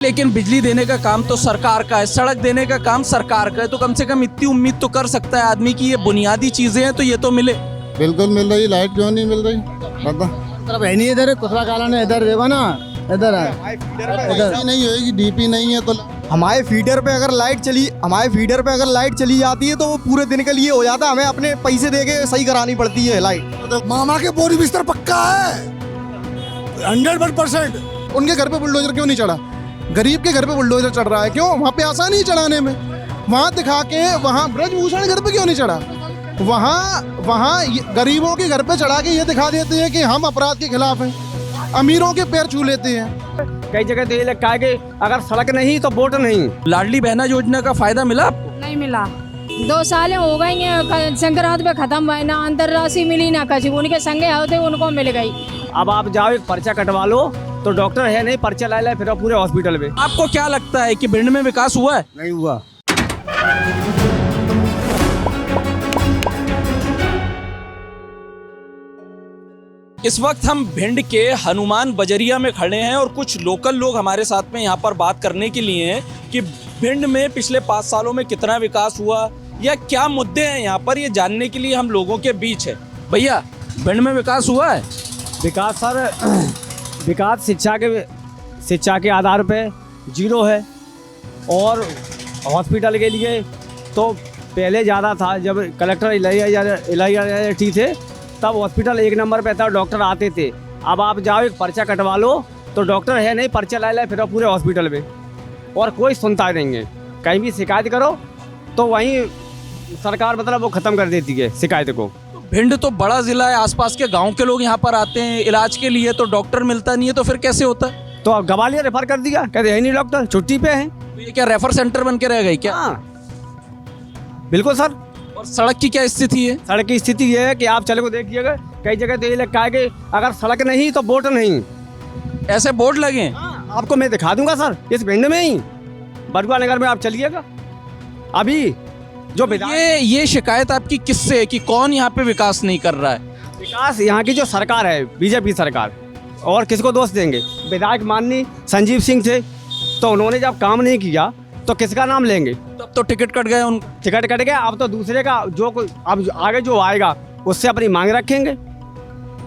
लेकिन बिजली देने का काम तो सरकार का है, सड़क देने का काम सरकार का है, तो कम से कम इतनी उम्मीद तो कर सकता है आदमी की ये बुनियादी चीजें हैं तो ये तो मिले। बिल्कुल मिल रही, लाइट क्यों नहीं मिल रही बता। तरफ है नहीं, इधर कुशवा कालन है, इधर देखो ना, इधर है, इधर नहीं होएगी, डीपी नहीं है तो हमारे फीडर पे अगर लाइट चली जाती है तो वो पूरे दिन के लिए हो जाता है, हमें अपने पैसे दे के सही करानी पड़ती है लाइट। मामा के बोरी बिस्तर पक्का है 100%। उनके घर पे बुलडोजर क्यों नहीं चढ़ा? गरीब के घर पे बुलडोजर चढ़ रहा है, क्यों? वहाँ पे आसानी है चढ़ाने में। वहाँ दिखा के वहाँ ब्रजभूषण घर पे क्यों नहीं चढ़ा? वहाँ गरीबों के घर पे चढ़ा के ये दिखा देते हैं कि हम अपराध के खिलाफ हैं, अमीरों के पैर छू लेते हैं। कई जगह तो ये लगता है कि अगर सड़क नहीं तो वोट नहीं। लाडली बहना योजना का फायदा मिला आपको? नहीं मिला, 2 साल हो गई हैं, संक्रांत पे खत्म हुआ, ना अंतर राशि मिली ना कछु, उनके संगे होते उनको मिल गई। अब आप जाओ एक पर्चा कटवा लो तो डॉक्टर है नहीं, पर्चा ला फिर पूरे हॉस्पिटल में। आपको क्या लगता है कि भिंड में विकास हुआ है? नहीं हुआ। इस वक्त हम भिंड के हनुमान बजरिया में खड़े हैं और कुछ लोकल लोग हमारे साथ में यहाँ पर बात करने के लिए हैं कि भिंड में पिछले 5 सालों में कितना विकास हुआ या क्या मुद्दे हैं यहाँ पर, ये जानने के लिए हम लोगों के बीच है। भैया, भिंड में विकास हुआ है? विकास सर, विकास शिक्षा के आधार पे 0 है, और हॉस्पिटल के लिए तो पहले ज़्यादा था। जब कलेक्टर इलाही थे तब हॉस्पिटल 1 नंबर पे था, डॉक्टर आते थे। अब आप जाओ एक पर्चा कटवा लो तो डॉक्टर है नहीं, पर्चा ला फिर पूरे हॉस्पिटल में, और कोई सुनता नहीं है। कहीं भी शिकायत करो तो वहीं सरकार मतलब वो ख़त्म कर देती है शिकायत को। भिंड तो बड़ा जिला है, आसपास के गांव के लोग यहाँ पर आते हैं इलाज के लिए, तो डॉक्टर मिलता नहीं है, तो फिर कैसे होता है? तो अब ग्वालियर रेफर कर दिया, कहते है नहीं डॉक्टर, छुट्टी पे है। तो ये क्या रेफर सेंटर बन के रह गई क्या? हाँ बिल्कुल सर। और सड़क की क्या स्थिति है? सड़क की स्थिति ये है कि आप चले को देखिएगा, कई जगह तो ये लगता है कि अगर सड़क नहीं तो वोट नहीं। ऐसे बोर्ड लगे हैं? आपको मैं दिखा दूंगा सर, इस भिंड में ही बरगुआ नगर में आप चलिएगा। अभी जो ये शिकायत आपकी किससे है कि कौन यहाँ पे विकास नहीं कर रहा है? विकास यहाँ की जो सरकार है, बीजेपी सरकार, और किसको दोष देंगे? विधायक माननीय संजीव सिंह थे, तो उन्होंने जब काम नहीं किया तो किसका नाम लेंगे? तब तो टिकट कट गए, उन टिकट कट गया। अब तो दूसरे का जो अब आगे जो आएगा उससे अपनी मांग रखेंगे।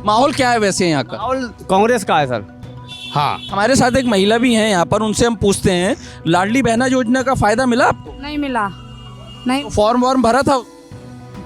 माहौल क्या है वैसे यहाँ का? माहौल कांग्रेस का है सर। हाँ, हमारे साथ एक महिला भी हैं यहाँ पर, उनसे हम पूछते हैं, लाडली बहना योजना का फायदा मिला आपको? नहीं मिला, नहीं। फॉर्म वॉर्म भरा था?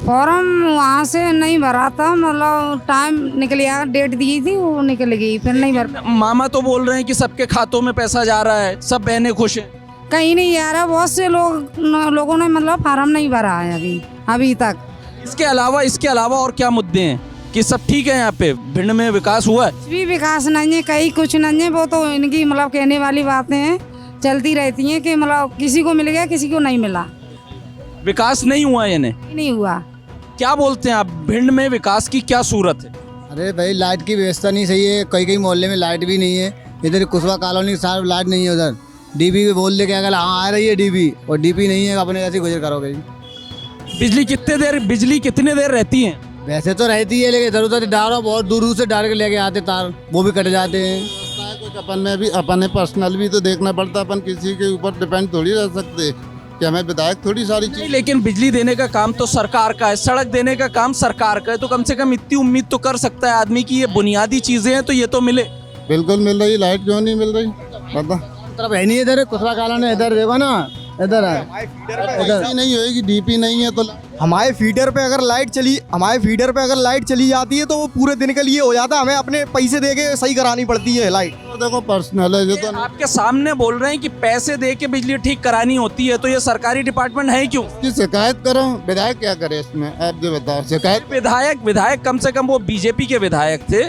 फॉर्म वहाँ से नहीं भरा था, मतलब टाइम निकल गया, डेट दी थी वो निकल गई, फिर नहीं भर। मामा तो बोल रहे हैं कि सबके खातों में पैसा जा रहा है, सब बहनें खुश हैं। कहीं नहीं जा रहा, बहुत से लोगों ने मतलब फार्म नहीं भरा है अभी तक। इसके अलावा और क्या मुद्दे हैं कि सब ठीक है यहाँ पे भिंड में विकास हुआ है? कुछ भी विकास नहीं है, कहीं कुछ नहीं है। वो तो इनकी मतलब कहने वाली बातें हैं, चलती रहती हैं कि मतलब किसी को मिल गया किसी को नहीं मिला। विकास नहीं हुआ है, नहीं हुआ। क्या बोलते हैं आप, भिंड में विकास की क्या सूरत है? अरे भाई, लाइट की व्यवस्था नहीं सही है, कई मोहल्ले में लाइट भी नहीं है। इधर कुशवा कॉलोनी सारा लाइट नहीं है, उधर डीबी पे बोल दे के अगर हाँ आ रही है डीबी, और डीबी नहीं है, अपने ऐसे गुजर करोगे। बिजली कितने देर रहती है? वैसे तो रहती है, लेकिन इधर उधर डालो, बहुत दूर से डाल के लेके आते तार, वो भी कट जाते हैं। कुछ अपन में भी अपने पर्सनल भी तो देखना पड़ता, अपन किसी के ऊपर डिपेंड थोड़ी रह सकते कि हमें विधायक थोड़ी सारी चीज। लेकिन बिजली देने का काम तो सरकार का है, सड़क देने का काम सरकार का है, तो कम से कम इतनी उम्मीद तो कर सकता है आदमी की ये बुनियादी चीजें हैं तो ये तो मिले। बिल्कुल मिल रही, लाइट क्यों नहीं मिल रही बता। तरफ है नहीं, इधर कुशवा कालन है, इधर देखो ना, इधर है, इधर नहीं होएगी, डीपी नहीं है तो हमारे फीडर पे अगर लाइट चली जाती है तो वो पूरे दिन के लिए हो जाता है, हमें अपने पैसे दे के सही करानी पड़ती है लाइट। तो देखो पर्सनल है, जो तो आपके सामने बोल रहे हैं कि पैसे दे के बिजली ठीक करानी होती है, तो ये सरकारी डिपार्टमेंट है क्यों? की शिकायत करो, विधायक क्या करे इसमें, आप जो बताओ। शिकायत विधायक कम से कम वो बीजेपी के विधायक थे,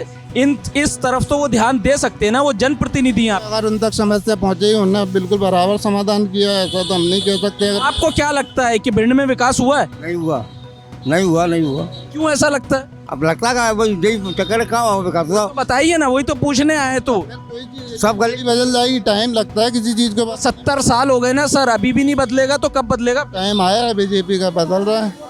इस तरफ तो वो ध्यान दे सकते हैं ना, वो जनप्रतिनिधि हैं। अगर उन तक समस्या पहुंचे, उन्होंने बिल्कुल बराबर समाधान किया, ऐसा तो हम नहीं कह सकते। आपको क्या लगता है कि भिंड में विकास हुआ है? नहीं हुआ। क्यों ऐसा लगता है? अब लगता है चक्कर का बताइए ना, वही तो पूछने आए। तो सब गली बदल जाएगी, टाइम लगता है किसी चीज को। 70 साल हो गए ना सर, अभी भी नहीं बदलेगा तो कब बदलेगा? टाइम आया है, बीजेपी का बदल रहा है।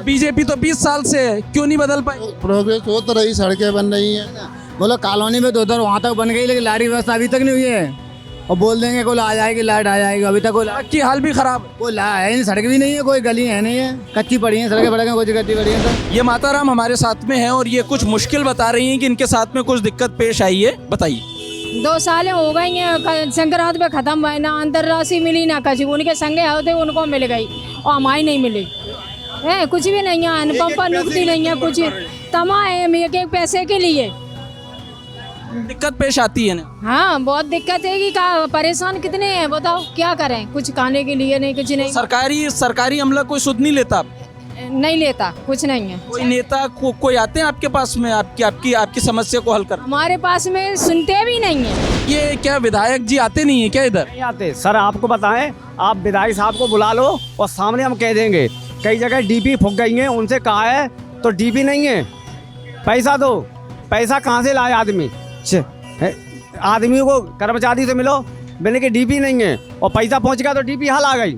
बीजेपी तो 20 साल से है, क्यों नहीं बदल पाई? प्रोग्रेस हो तो रही, सड़कें बन रही हैं। बोलो कॉलोनी में तो उधर वहाँ तक बन गई, लेकिन लाइट की व्यवस्था अभी तक नहीं हुई है। और बोल देंगे कोई आ जाएगी, लाइट आ जाएगी। अभी तक सड़क की हाल भी खराब है। कोई ला है नहीं, सड़क भी नहीं है, कोई गली है नहीं है, कच्ची पड़ी है सड़कें, कुछ कच्ची पड़ी है। तो ये माताराम हमारे साथ में है और ये कुछ मुश्किल बता रही हैं कि इनके साथ में कुछ दिक्कत पेश आई है। बताइए। 2 साल हो गई हैं, संक्रांत पे खत्म हुआ ना, अंतरराशि मिली ना कभी। उनके संगे होते उनको मिल गई और हमारी नहीं मिली है। कुछ भी नहीं है, अनुपम नुकती नहीं है, कुछ तमा है एक पैसे के लिए। दिक्कत पेश आती है ना। हाँ बहुत दिक्कत है कि परेशान कितने हैं बताओ, क्या करें, कुछ खाने के लिए नहीं, कुछ नहीं। सरकारी अमला कोई सुध नहीं लेता? नहीं लेता, कुछ नहीं है। कोई नेता कोई आते हैं आपके पास में आपकी समस्या को हल कर? हमारे पास में सुनते भी नहीं है। ये क्या विधायक जी आते नहीं है क्या इधर? नहीं आते सर, आपको बताएं, आप विधायक साहब को बुला लो और सामने हम कह देंगे। कई जगह डीपी फूक गई है, उनसे कहा है तो डीपी नहीं है, पैसा दो। पैसा कहाँ से लाए आदमी? आदमी को कर्मचारी से मिलो, मैंने कि डीपी नहीं है, और पैसा पहुंच गया तो डीपी हाल आ गई।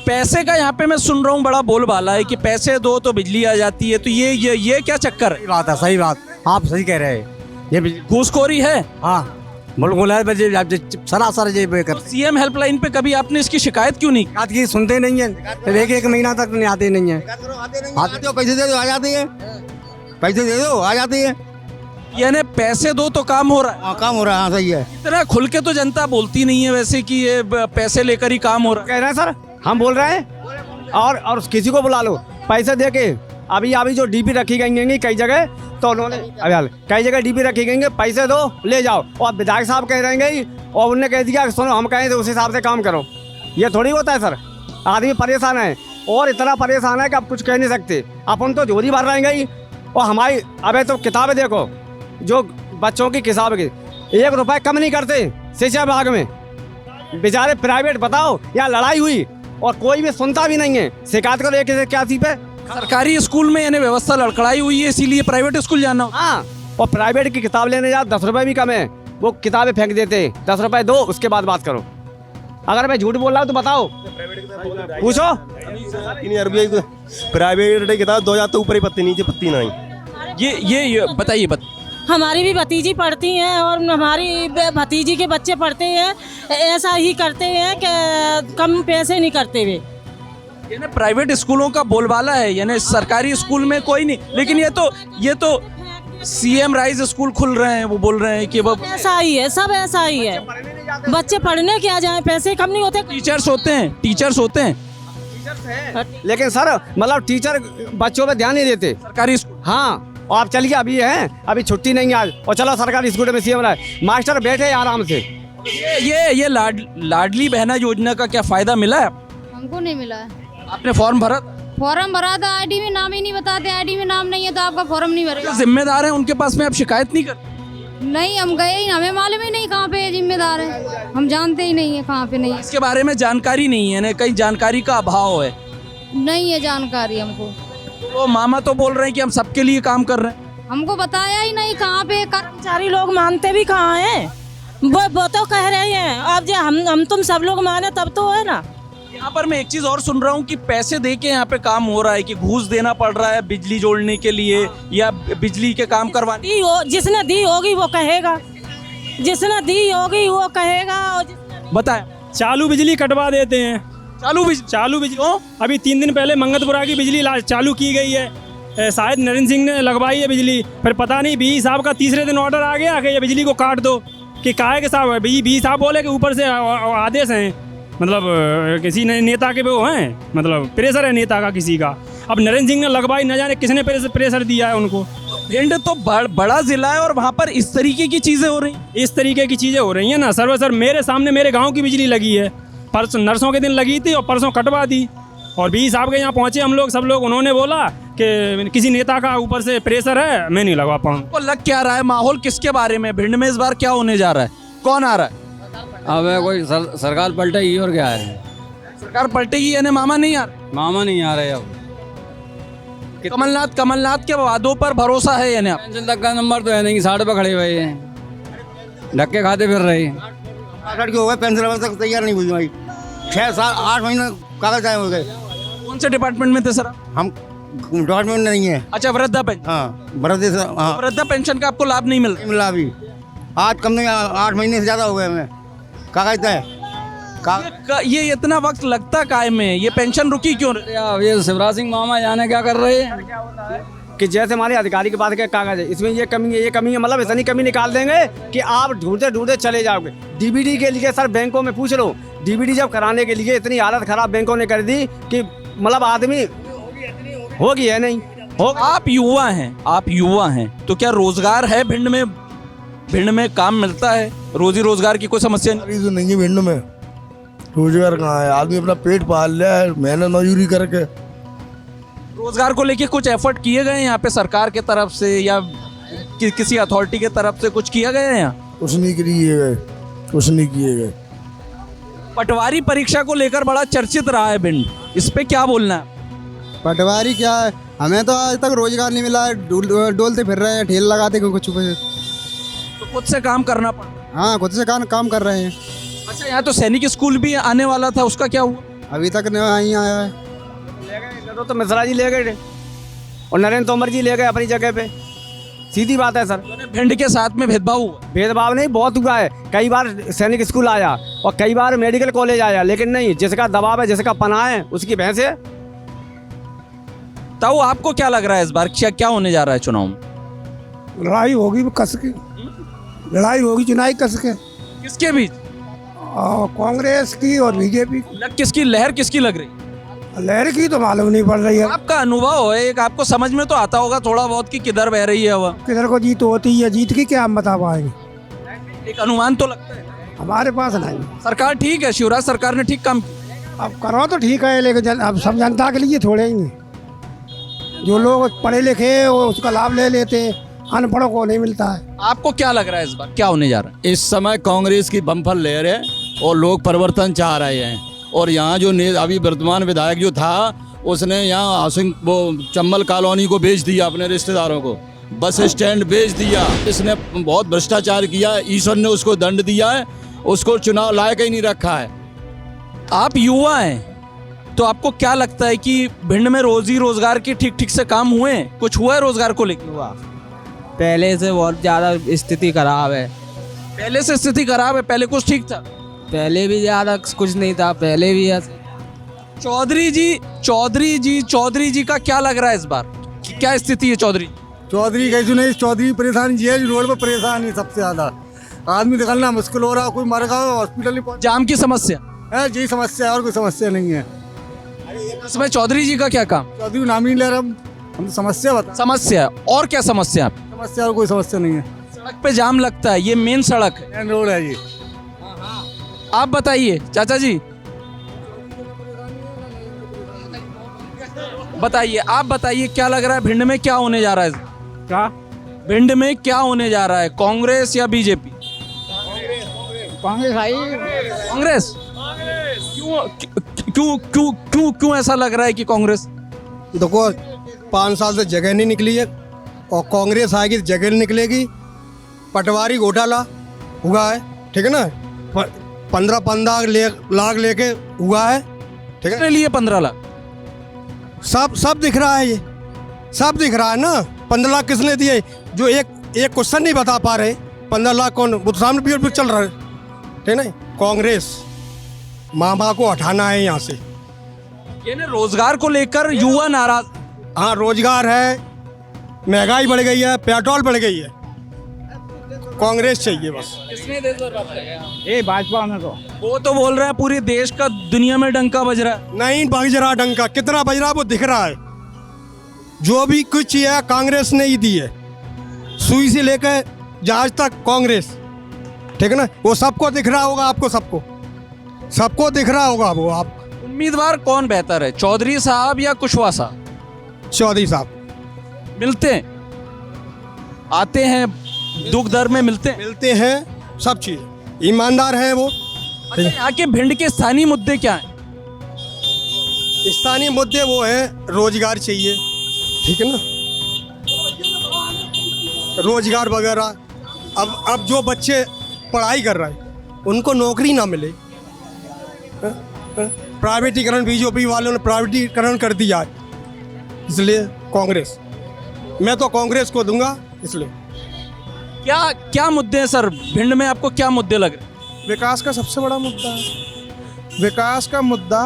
पैसे का यहाँ पे मैं सुन रहा हूँ बड़ा बोलबाला है कि पैसे दो तो बिजली आ जाती है, तो ये क्या चक्कर है? सही बात है, सही बात, आप सही कह रहे हैं। ये घूसखोरी है। हाँ बिल्कुल है, सरासर ये कर। सीएम हेल्पलाइन पे कभी आपने इसकी शिकायत क्यों नहीं की? की सुनते नहीं है, एक महीना तक नहीं आते नहीं है। आते हो, पैसे दे दो आ जाती है, पैसे दे दो आ जाती है। यानी पैसे दो तो काम हो रहा है। काम हो रहा है, हाँ सही है। इतना खुल के तो जनता बोलती नहीं है वैसे कि ये पैसे लेकर ही काम हो रहा कह रहे हैं सर, हम बोल रहे हैं। और किसी को बुला लो, पैसे दे के। अभी जो डीपी रखी गई हैं कई जगह, तो उन्होंने कई जगह डीपी रखी गई हैं, पैसे दो ले जाओ। और विधायक साहब कह रहे हैं और उनने कह दिया सुनो हम कहें तो उस हिसाब से काम करो। ये थोड़ी होता है सर, आदमी परेशान है और इतना परेशान है कि आप कुछ कह नहीं सकते। अपन तो झोली भर रहेंगे ही। और हमारी अबे तो किताबें देखो, जो बच्चों की किताब की 1 रुपए कम नहीं करते शिक्षा विभाग में। बेचारे प्राइवेट बताओ, यहाँ लड़ाई हुई और कोई भी सुनता भी नहीं है। शिकायत करो एक क्या सी पे। सरकारी स्कूल में यानी व्यवस्था लड़खड़ाई हुई है, इसीलिए प्राइवेट स्कूल जाना हो। हाँ, और प्राइवेट की किताब लेने जाओ 10 रुपए भी कम है, वो किताबें फेंक देते। 10 रुपए दो, उसके बाद बात करो। अगर मैं झूठ बोल रहा हूँ तो बताओ, पूछो। प्राइवेट किताब 2000 तो ऊपर ही पत्ती, नीचे पत्ती नहीं। ये बताइए। हमारी भी भतीजी पढ़ती हैं और हमारी भतीजी के बच्चे पढ़ते हैं, ऐसा ही करते हैं कि कम पैसे नहीं करते हुए। यानी प्राइवेट स्कूलों का बोलबाला है, यानी सरकारी स्कूल में कोई नहीं। लेकिन ये तो सीएम राइज स्कूल खुल रहे हैं, वो बोल रहे हैं कि वो ऐसा ही है, सब ऐसा ही है। बच्चे पढ़ने क्या जाएं, पैसे कम नहीं होते। टीचर्स होते हैं। लेकिन सर मतलब टीचर बच्चों पे ध्यान नहीं देते सरकारी स्कूल। हाँ, और आप चलिए अभी अभी छुट्टी नहीं आज, और चलो सरकारी स्कूल में सीएम रहे, मास्टर बैठे आराम से। ये लाडली बहना योजना का क्या फायदा मिला है? हमको नहीं मिला है। आपने फॉर्म भरा? फॉर्म भरा था, आईडी में नाम ही नहीं बताते। आईडी में नाम नहीं है तो आपका फॉर्म नहीं भरेगा। जो जिम्मेदार हैं उनके पास में आप शिकायत नहीं करते? नहीं, हम गए ही, हमें मालूम ही नहीं कहाँ पे जिम्मेदार है, हम जानते ही नहीं है कहाँ पे नहीं है। इसके बारे में जानकारी नहीं है ना, कहीं जानकारी का अभाव है। नहीं है जानकारी हमको। तो मामा तो बोल रहे हैं कि हम सबके लिए काम कर रहे हैं। हमको बताया ही नहीं कहाँ पे। कर्मचारी लोग मानते भी कहाँ हैं, वो तो कह रहे हैं। अब जो हम तुम सब लोग माने तब तो है ना। यहाँ पर मैं एक चीज और सुन रहा हूँ कि पैसे दे के यहाँ पे काम हो रहा है, कि घूस देना पड़ रहा है बिजली जोड़ने के लिए या बिजली के काम करवाने। जिसने दी होगी वो कहेगा, जिसने दी होगी वो कहेगा। बताएं। चालू बिजली कटवा देते हैं। चालू बिजली अभी 3 दिन पहले मंगतपुरा की बिजली चालू की गई है, शायद नरेंद्र सिंह ने लगवाई है बिजली। फिर पता नहीं बी साहब का तीसरे दिन ऑर्डर आ गया कि ये बिजली को काट दो, कि काहे के साहब बी साहब बोले कि ऊपर से आदेश हैं, मतलब किसी नेता के वो हैं, मतलब प्रेशर है नेता का किसी का। अब नरेंद्र सिंह ने लगवाई, न जाने किसने प्रेशर दिया है उनको। भिंड तो बड़ा जिला है और वहाँ पर इस तरीके की चीजें हो रही हैं। इस तरीके की चीज़ें हो रही हैं ना सर मेरे सामने मेरे गांव की बिजली लगी है, परसों नरसों के दिन लगी थी और परसों कटवा दी। और बी साहब के यहाँ पहुँचे हम लोग, सब लोग, उन्होंने बोला कि किसी नेता का ऊपर से प्रेशर है, मैं नहीं लगवा पाऊँ। तो लग क्या रहा है, माहौल किसके बारे में भिंड में इस बार क्या होने जा रहा है, कौन आ रहा है? अब कोई सरकार पलटेगी और क्या है। सरकार पलटेगी यानी मामा नहीं आ रहे? मामा नहीं आ रहे। अब कमलनाथ के वादों पर भरोसा है यानी? पेंशन तक का नंबर तो है नहीं, 60 पे खड़े हुए हैं, धक्के खाते फिर रहे। हो गए पेंशन तक तैयार नहीं हुई भाई, 6 साल 8 महीने कागज आए हो गए। कौन से डिपार्टमेंट में थे सर? हम डिपार्टमेंट नहीं है। अच्छा, वृद्धा पेंशन। हाँ, वृद्धा पेंशन का आपको लाभ नहीं मिला? मिला अभी, आज कम नहीं 8 महीने से ज़्यादा हो गए हमें। क्या कहते हैं ये इतना वक्त लगता काय में, ये पेंशन रुकी क्यों? अब ये शिवराज सिंह मामा जाने क्या कर रहे हैं कि जैसे हमारे अधिकारी के पास के कागज है, इसमें ये कमी है, मतलब इतनी कमी निकाल देंगे कि आप ढूंढते ढूंढते चले जाओगे। डीबीडी के लिए सर बैंकों में पूछ लो, डीबीडी जब कराने के लिए इतनी हालत खराब बैंकों ने कर दी कि मतलब आदमी होगी है नहीं हो। आप युवा हैं तो क्या रोजगार है भिंड में काम मिलता है? रोजी रोजगार की कोई समस्या नहीं? तो नहीं है भिंड में, रोजगार कहाँ है? आदमी अपना पेट पाल लिया है मेहनत मजदूरी करके। रोजगार को लेके कुछ एफर्ट किए गए हैं यहाँ पे सरकार के तरफ से या किसी अथॉरिटी के तरफ से कुछ किया गया है यहाँ? कुछ नहीं किए गए। पटवारी परीक्षा को लेकर बड़ा चर्चित रहा है भिंड, इस पे क्या बोलना है? पटवारी क्या है, हमें तो आज तक रोजगार नहीं मिला है। डोलते फिर रहे हैं, ठेल लगाते कुछ तो खुद से काम करना पड़ा? हाँ, खुद से काम कर रहे हैं। अच्छा, यहाँ तो सैनिक स्कूल भी आने वाला था, उसका क्या हुआ? अभी तक नहीं आया है। ले गए तो मिश्रा जी ले गए और नरेंद्र तोमर जी ले गए अपनी जगह पे, सीधी बात है सर। भिंड के साथ में भेदभाव हुआ? भेदभाव नहीं, बहुत हुआ है। कई बार सैनिक स्कूल आया और कई बार मेडिकल कॉलेज आया, लेकिन नहीं, जिसका दबाव है, जिसका पनाह है, उसकी भैंस है। ताऊ, आपको क्या लग रहा है इस बार क्या होने जा रहा है चुनाव में? लड़ाई होगी कस के, लड़ाई होगी चुनाव कस के। किसके बीच? कांग्रेस की और बीजेपी। किसकी लहर किसकी लग रही? लहर की तो मालूम नहीं पड़ रही है। आपका अनुभव है, एक आपको समझ में तो आता होगा थोड़ा बहुत कि किधर बह रही है हवा। किधर को जीत होती है, जीत की क्या हम बता पाएंगे? एक अनुमान तो लगता है हमारे पास नहीं। सरकार ठीक है, शिवराज सरकार ने ठीक काम किया। अब करो तो ठीक है, लेकिन अब सब जनता के लिए थोड़े ही हैं। जो लोग पढ़े लिखे वो उसका लाभ ले लेते, अनपढ़ों को नहीं मिलता है। आपको क्या लग रहा है इस बार क्या होने जा रहा है? इस समय कांग्रेस की बम्पर लहर है और लोग परिवर्तन चाह रहे हैं। और यहाँ जो अभी वर्तमान विधायक जो था, उसने यहाँ हाउसिंग वो चम्बल कॉलोनी को बेच दिया अपने रिश्तेदारों को, बस स्टैंड बेच दिया। इसने बहुत भ्रष्टाचार किया, ईश्वर ने उसको दंड दिया है, उसको चुनाव लायक ही नहीं रखा है। आप युवा हैं तो आपको क्या लगता है कि भिंड में रोजी रोजगार के ठीक से काम हुए? कुछ हुआ है रोजगार को लेकर? हुआ, पहले से बहुत ज़्यादा स्थिति खराब है। पहले से स्थिति खराब है? पहले कुछ ठीक था? पहले भी ज़्यादा कुछ नहीं था, पहले भी ऐसे। चौधरी जी का क्या लग रहा है इस बार, क्या स्थिति है? चौधरी कैसे नहीं, चौधरी परेशान जी है, रोड पर परेशान है सबसे ज्यादा। आदमी निकलना मुश्किल हो रहा, कोई मर गया हॉस्पिटल में। जाम की समस्या है, यही समस्या है और कोई समस्या नहीं है। इसमें चौधरी जी का क्या काम? चौधरी नाम नहीं ले रहा, हम तो समस्या बता। समस्या और क्या समस्या? समस्या और कोई समस्या नहीं है। सड़क पे जाम लगता है, ये मेन सड़क है, मेन रोड है जी। आप बताइए चाचा जी, आप बताइए क्या लग रहा है भिंड में क्या होने जा रहा है? क्या भिंड में क्या होने जा रहा है, कांग्रेस या बीजेपी? कांग्रेस आई। कांग्रेस? क्यों ऐसा लग रहा है कि कांग्रेस? देखो, 5 साल से जगह नहीं निकली है और कांग्रेस आएगी तो जगह नहीं निकलेगी। पटवारी घोटाला हुआ है, ठीक है ना, 15 लाख लेके हुआ है, ठीक है। लिए 15 लाख सब दिख रहा है, ये सब दिख रहा है ना। 15 लाख किसने दिए? जो एक क्वेश्चन नहीं बता पा रहे, 15 लाख कौन? वो तो सामने पीछे चल रहा है, ठीक है ना। कांग्रेस मामा को हटाना है यहाँ से। ये रोजगार को लेकर युवा नाराज। हाँ, रोजगार है, महंगाई बढ़ गई है, पेट्रोल बढ़ गई है, कांग्रेस चाहिए बस। किसने देश बर्बाद किया? ये भाजपा ने तो वो तो बोल रहा है पूरी देश का दुनिया में डंका बज रहा है। नहीं बज रहा डंका, कितना बज रहा वो दिख रहा है। जो भी कुछ है कांग्रेस ने ही दी है, सुई से लेकर जहाज तक कांग्रेस, ठीक है ना। वो सबको दिख रहा होगा, आपको सबको दिख रहा होगा। वो आप उम्मीदवार कौन बेहतर है, चौधरी साहब या कुशवाहा साहब? चौधरी साहब मिलते हैं, आते हैं, दुख दर्द में मिलते हैं, सब चीज ईमानदार हैं वो। अच्छा, यहाँ के भिंड के स्थानीय मुद्दे क्या हैं? स्थानीय मुद्दे वो हैं, रोजगार चाहिए, ठीक है ना, रोजगार वगैरह। अब जो बच्चे पढ़ाई कर रहे हैं उनको नौकरी ना मिले, प्राइवेटीकरण, बीजेपी वालों ने प्राइवेटीकरण कर दिया है, इसलिए कांग्रेस, मैं तो कांग्रेस को दूंगा। इसलिए क्या मुद्दे हैं सर भिंड में, आपको क्या मुद्दे लग रहे हैं? विकास का सबसे बड़ा मुद्दा है। विकास का मुद्दा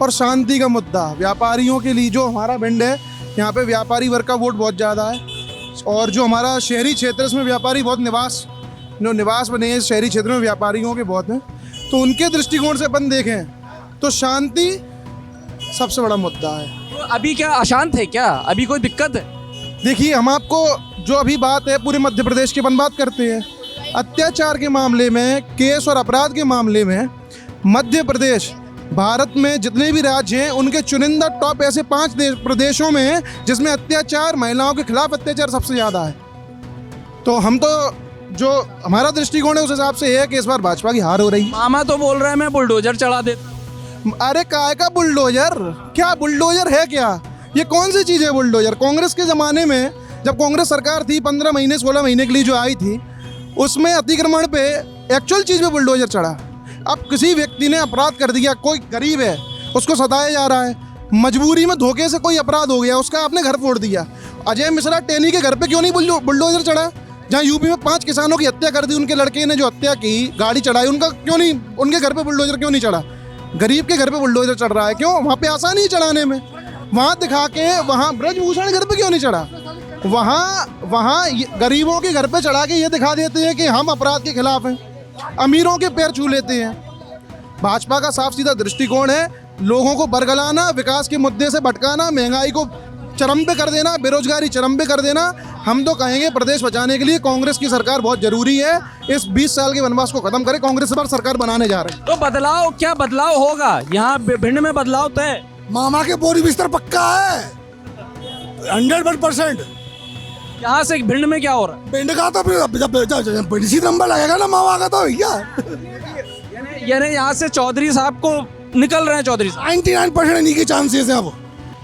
और शांति का मुद्दा व्यापारियों के लिए। जो हमारा भिंड है, यहाँ पे व्यापारी वर्ग का वोट बहुत ज़्यादा है, और जो हमारा शहरी क्षेत्र है इसमें व्यापारी बहुत निवास बने हैं शहरी क्षेत्र में, व्यापारियों के बहुत हैं। तो उनके दृष्टिकोण से अपन देखें तो शांति सबसे बड़ा मुद्दा है। तो अभी क्या अशांत है क्या? अभी कोई दिक्कत है? देखिए, हम आपको जो अभी बात है पूरे मध्य प्रदेश की अपन बात करते हैं। अत्याचार के मामले में, केस और अपराध के मामले में मध्य प्रदेश भारत में जितने भी राज्य हैं उनके चुनिंदा टॉप ऐसे 5 प्रदेशों में है जिसमें अत्याचार, महिलाओं के खिलाफ अत्याचार सबसे ज़्यादा है। तो हम तो जो हमारा दृष्टिकोण है उस हिसाब से है कि इस बार भाजपा की हार हो रही है। मामा तो बोल रहे हैं मैं बुलडोजर चढ़ा देता। अरे काय का बुलडोजर? क्या बुलडोजर है क्या? ये कौन सी चीज़ है बुलडोजर? कांग्रेस के ज़माने में जब कांग्रेस सरकार थी 15 महीने 16 महीने के लिए जो आई थी, उसमें अतिक्रमण पे एक्चुअल चीज़ पे बुलडोजर चढ़ा। अब किसी व्यक्ति ने अपराध कर दिया, कोई गरीब है उसको सताया जा रहा है, मजबूरी में धोखे से कोई अपराध हो गया, उसका आपने घर फोड़ दिया। अजय मिश्रा टेनी के घर पे क्यों नहीं बुलडोजर चढ़ा? जहाँ यूपी में 5 किसानों की हत्या कर दी, उनके लड़के ने जो हत्या की, गाड़ी चढ़ाई, उनका क्यों नहीं, उनके घर पे बुलडोजर क्यों नहीं चढ़ा? गरीब के घर पे बुलडोजर चढ़ रहा है, क्यों? वहाँ पे आसानी है चढ़ाने में। वहाँ दिखा के वहाँ ब्रजभूषण घर पे क्यों नहीं चढ़ा? वहाँ गरीबों के घर पे चढ़ा के ये दिखा देते हैं कि हम अपराध के खिलाफ हैं, अमीरों के पैर छू लेते हैं। भाजपा का साफ सीधा दृष्टिकोण है लोगों को बरगलाना, विकास के मुद्दे से भटकाना, महंगाई को चरम पे कर देना, बेरोजगारी चरम पे कर देना। हम तो कहेंगे प्रदेश बचाने के लिए कांग्रेस की सरकार बहुत जरूरी है। इस 20 साल के वनवास को खत्म करे, कांग्रेस पर सरकार बनाने जा रहे हैं। तो बदलाव, क्या बदलाव होगा यहाँ भिंड में? बदलाव तय। मामा के बोरी बिस्तर पक्का है 100%। यहाँ से भिंड में क्या हो रहा है? भिंड का तो जब इसी नंबर लगेगा ना मामा का तो भैया। यानी यहाँ से चौधरी साहब को निकल रहे हैं। चौधरी 99% इन्हीं के चांसेस हैं। अब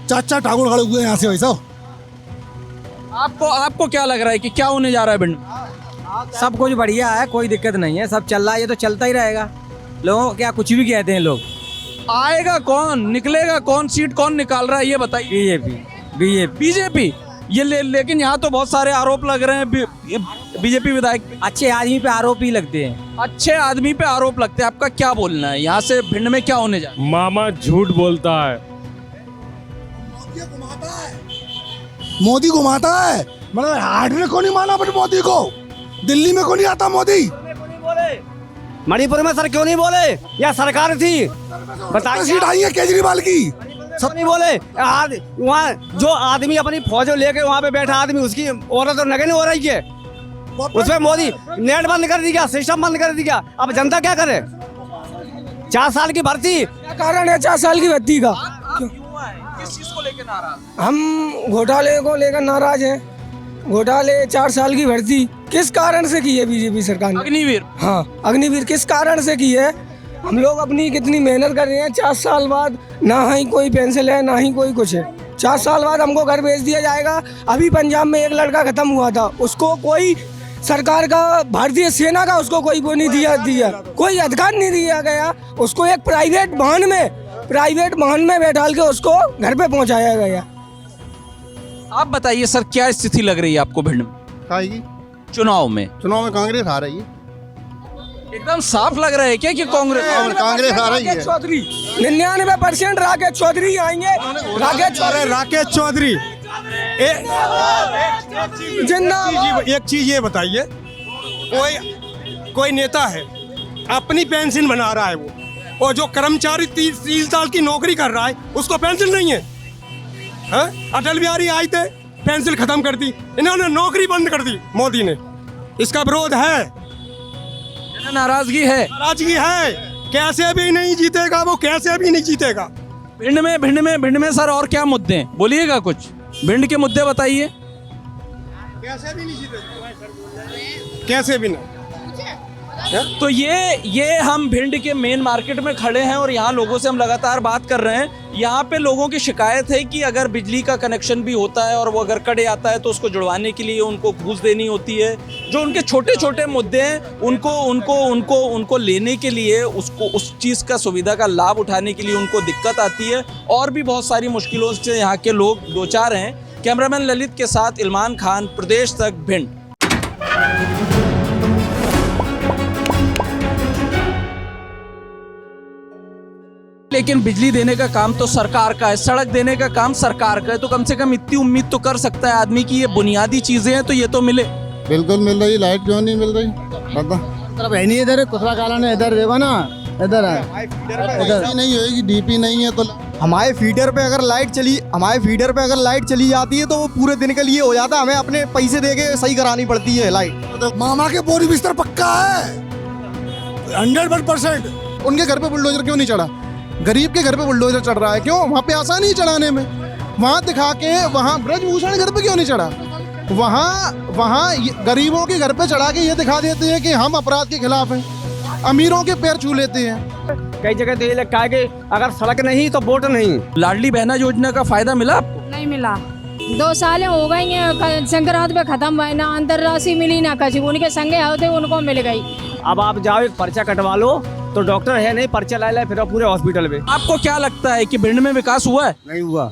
चाचा ठाकुर खड़े हुए हैं यहाँ से भाई साहब। आपको क्या लग रहा है कि क्या होने जा रहा है भिंड में? सब कुछ बढ़िया है, कोई दिक्कत नहीं है, सब चल रहा है, ये तो चलता ही रहेगा। लोगों क्या कुछ भी कहते हैं लोग। आएगा कौन, निकलेगा कौन, सीट कौन निकाल रहा है ये बताइए। बीजेपी ये लेकिन यहाँ तो बहुत सारे आरोप लग रहे हैं बीजेपी विधायक। अच्छे आदमी पे आरोप ही लगते हैं। अच्छे आदमी पे आरोप लगते हैं। आपका क्या बोलना है, यहाँ से भिंड में क्या होने जा रहा है? मामा झूठ बोलता है। मोदी घुमाता है, मतलब हार्ट में को नहीं माना पर मोदी को। दिल्ली में को नहीं आता मोदी। मणिपुर में सर क्यों नहीं बोले? या सरकार थी बताइए। सीट आई है केजरीवाल की, सब नहीं बोले। वहाँ जो आदमी अपनी फौज लेके वहाँ पे बैठा आदमी, उसकी औरत तो नगन हो रही है। उसमें मोदी नेट बंद कर दिया, सिस्टम बंद कर दिया। अब जनता क्या करे? 4 साल की भर्ती, क्या कारण है 4 साल की भर्ती का? किस चीज को लेकर नाराज? हम घोटाले को लेकर नाराज हैं। घोटाले 4 साल की भर्ती किस कारण से की है बीजेपी सरकार ने? अग्निवीर। हाँ, अग्निवीर किस कारण से की है? हम लोग अपनी कितनी मेहनत कर रहे हैं, 4 साल बाद ना ही कोई पेंसिल है, ना ही कोई कुछ है। 4 साल बाद हमको घर भेज दिया जाएगा। अभी पंजाब में एक लड़का खत्म हुआ था, उसको कोई सरकार का, भारतीय सेना का उसको कोई वो नहीं दिया कोई अधिकार नहीं दिया गया। उसको एक प्राइवेट वाहन में बैठाल के उसको घर पे पहुंचाया गया। आप बताइए सर, क्या स्थिति लग रही है आपको भिंड में? खाएगी चुनाव में कांग्रेस आ रही है। एकदम साफ लग रहा है क्या कि कांग्रेस आ रही है? चौधरी 99% राकेश चौधरी आएंगे। राकेश चौधरी एक चीज ये बताइए, कोई नेता है अपनी पेंशन बना रहा है वो, और जो कर्मचारी 30 साल की नौकरी कर रहा है उसको पेंशन नहीं है। अटल बिहारी आए थे, पेंशन खत्म कर दी, इन्होंने नौकरी बंद कर दी मोदी ने। इसका विरोध है, नाराजगी है। कैसे भी नहीं जीतेगा वो, कैसे भी नहीं जीतेगा। भिंड में सर और क्या मुद्दे हैं, बोलिएगा कुछ भिंड के मुद्दे बताइए। कैसे भी नहीं जीतेगा, कैसे भी नहीं। तो ये हम भिंड के मेन मार्केट में खड़े हैं और यहाँ लोगों से हम लगातार बात कर रहे हैं। यहाँ पे लोगों की शिकायत है कि अगर बिजली का कनेक्शन भी होता है और वो अगर कट जाता है तो उसको जुड़वाने के लिए उनको घूस देनी होती है। जो उनके छोटे छोटे मुद्दे हैं उनको लेने के लिए, उसको उस चीज़ का सुविधा का लाभ उठाने के लिए उनको दिक्कत आती है। और भी बहुत सारी मुश्किलों से यहाँ के लोग दो चार हैं। कैमरामैन ललित के साथ इलमान खान, प्रदेश तक, भिंड। लेकिन बिजली देने का काम तो सरकार का है, सड़क देने का काम सरकार का है, तो कम से कम इतनी उम्मीद तो कर सकता है आदमी की ये बुनियादी चीजें हैं तो ये तो मिले। बिल्कुल मिल रही, लाइट क्यों नहीं मिल रही बता। तरफ है नहीं, इधर कुशवा काला ने इधर देखो ना, इधर है, इधर नहीं होएगी, डीपी नहीं है तो हमारे फीडर पे अगर लाइट चली जाती है तो वो पूरे दिन के लिए हो जाता है, हमें अपने पैसे दे के सही करानी पड़ती है लाइट। मामा के बोरी बिस्तर पक्का है 100%। उनके घर पे बुलडोजर क्यों नहीं चढ़ा? गरीब के घर पे बुलडोजर चढ़ रहा है, क्यों? वहाँ पे आसानी है चढ़ाने में। वहाँ दिखा के वहाँ ब्रजभूषण घर पे क्यों नहीं चढ़ा? वहाँ गरीबों के घर पे चढ़ा के ये दिखा देते हैं कि हम अपराध के खिलाफ हैं, अमीरों के पैर छू लेते हैं। कई जगह तो ये लगता है कि अगर सड़क नहीं तो वोट नहीं। लाडली बहना योजना का फायदा मिला आपको? नहीं मिला। 2 साल हो गई हैं, संक्रांत पे खत्म हुए ना, अंतर राशि मिली ना कछु, उनके संगे होते उनको मिल गई। अब आप जाओ एक पर्चा कटवा लो तो डॉक्टर है नहीं, पर्चा ला फिर पूरे हॉस्पिटल में। आपको क्या लगता है कि भिंड में विकास हुआ है? नहीं हुआ।